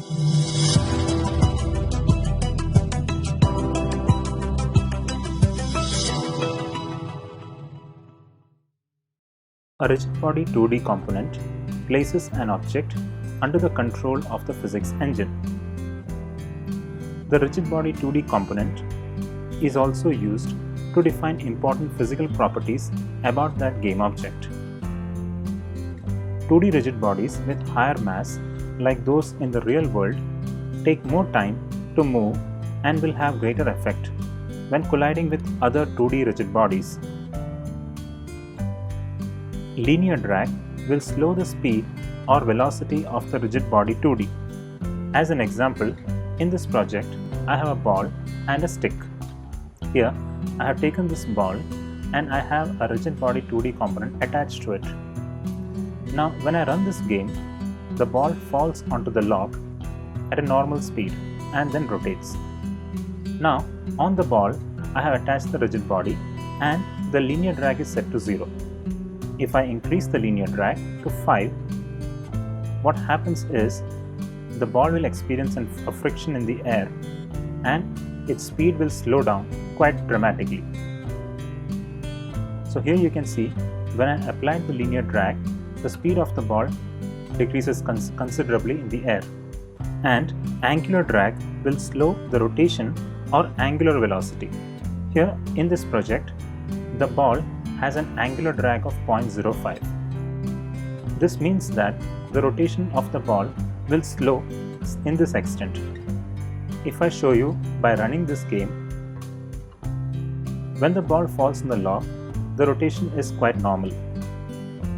A RigidBody2D component places an object under the control of the physics engine. The RigidBody2D component is also used to define important physical properties about that game object. 2D rigid bodies with higher mass, like those in the real world, take more time to move and will have greater effect when colliding with other 2D rigid bodies. Linear drag will slow the speed or velocity of the RigidBody2D. As an example, in this project, I have a ball and a stick. Here, I have taken this ball and I have a RigidBody2D component attached to it. Now, when I run this game, the ball falls onto the log at a normal speed and then rotates. Now, on the ball, I have attached the rigid body and the linear drag is set to 0. If I increase the linear drag to 5, what happens is the ball will experience a friction in the air and its speed will slow down quite dramatically. So here you can see when I applied the linear drag, the speed of the ball decreases considerably in the air, and angular drag will slow the rotation or angular velocity. Here in this project, the ball has an angular drag of 0.05. This means that the rotation of the ball will slow in this extent. If I show you by running this game, when the ball falls in the log, the rotation is quite normal.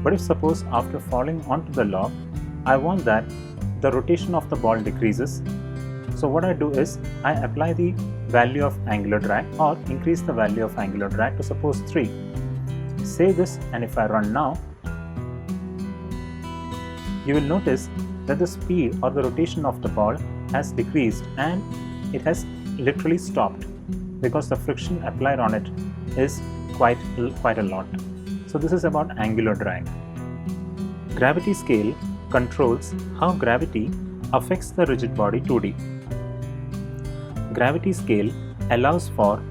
But if suppose after falling onto the log, I want that the rotation of the ball decreases, so what I do is I apply the value of angular drag or increase the value of angular drag to suppose 3. Save this, and if I run now, you will notice that the speed or the rotation of the ball has decreased and it has literally stopped because the friction applied on it is quite a lot. So this is about angular drag. Gravity scale controls how gravity affects the RigidBody2D. Gravity scale allows for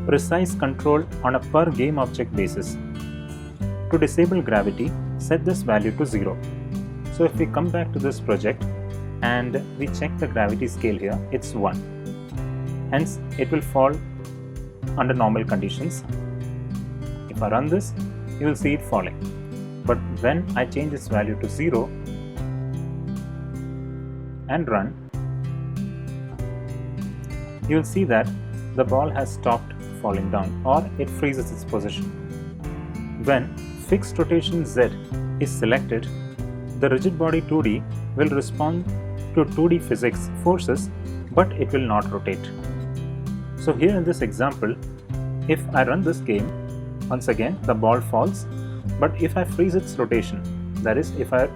precise control on a per game object basis. To disable gravity, set this value to 0. So if we come back to this project and we check the gravity scale here, it's 1. Hence, it will fall under normal conditions. If I run this, you will see it falling. But when I change its value to 0 and run, you will see that the ball has stopped falling down, or it freezes its position. When fixed rotation Z is selected, the RigidBody2D will respond to 2D physics forces, but it will not rotate. So here in this example, if I run this game, once again the ball falls, but if I freeze its rotation, that is if I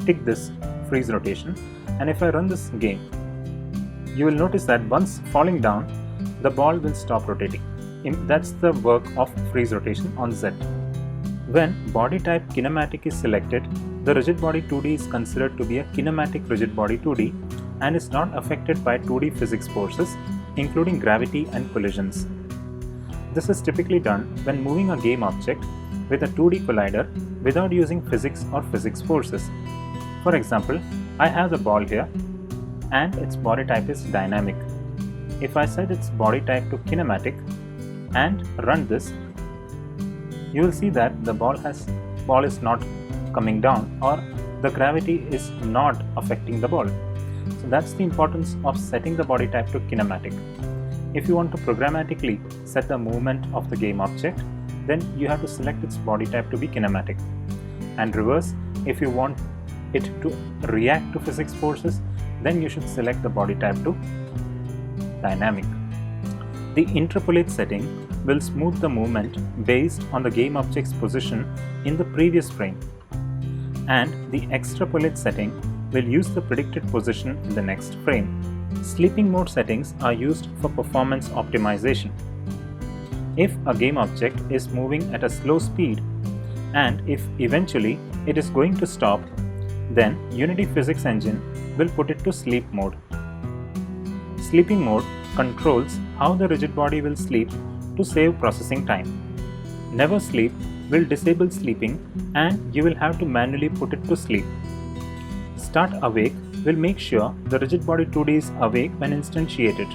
tick this freeze rotation, and if I run this game, you will notice that once falling down, the ball will stop rotating. That's the work of freeze rotation on Z. When body type kinematic is selected, the RigidBody2D is considered to be a kinematic RigidBody2D and is not affected by 2D physics forces, including gravity and collisions. This is typically done when moving a game object with a 2D collider without using physics or physics forces. For example, I have the ball here and its body type is dynamic. If I set its body type to kinematic and run this, you will see that the ball is not coming down, or the gravity is not affecting the ball. So that's the importance of setting the body type to kinematic. If you want to programmatically set the movement of the game object, then you have to select its body type to be kinematic. And reverse, if you want it to react to physics forces, then you should select the body type to dynamic. The interpolate setting will smooth the movement based on the game object's position in the previous frame, and the extrapolate setting will use the predicted position in the next frame. Sleeping mode settings are used for performance optimization. If a game object is moving at a slow speed and if eventually it is going to stop, Then Unity Physics Engine will put it to sleep mode. Sleeping mode controls how the rigid body will sleep to save processing time. Never Sleep will disable sleeping and you will have to manually put it to sleep. Start Awake will make sure the RigidBody2D is awake when instantiated.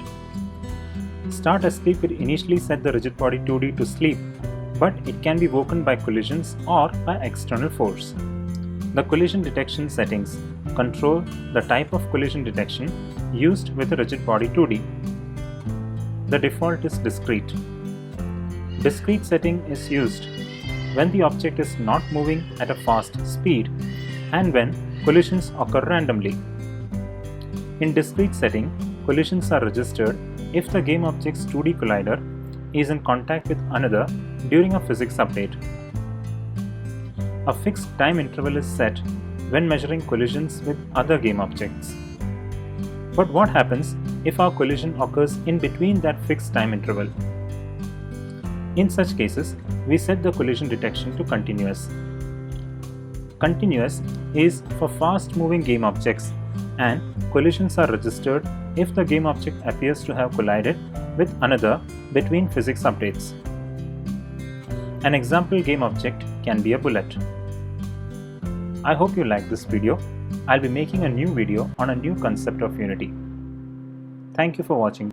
Start Asleep will initially set the RigidBody2D to sleep, but it can be woken by collisions or by external force. The collision detection settings control the type of collision detection used with the RigidBody2D. The default is discrete. Discrete setting is used when the object is not moving at a fast speed and when collisions occur randomly. In discrete setting, collisions are registered if the game object's 2D collider is in contact with another during a physics update. A fixed time interval is set when measuring collisions with other game objects. But what happens if our collision occurs in between that fixed time interval? In such cases, we set the collision detection to continuous. Continuous is for fast-moving game objects, and collisions are registered if the game object appears to have collided with another between physics updates. An example game object can be a bullet. I hope you liked this video. I'll be making a new video on a new concept of Unity. Thank you for watching.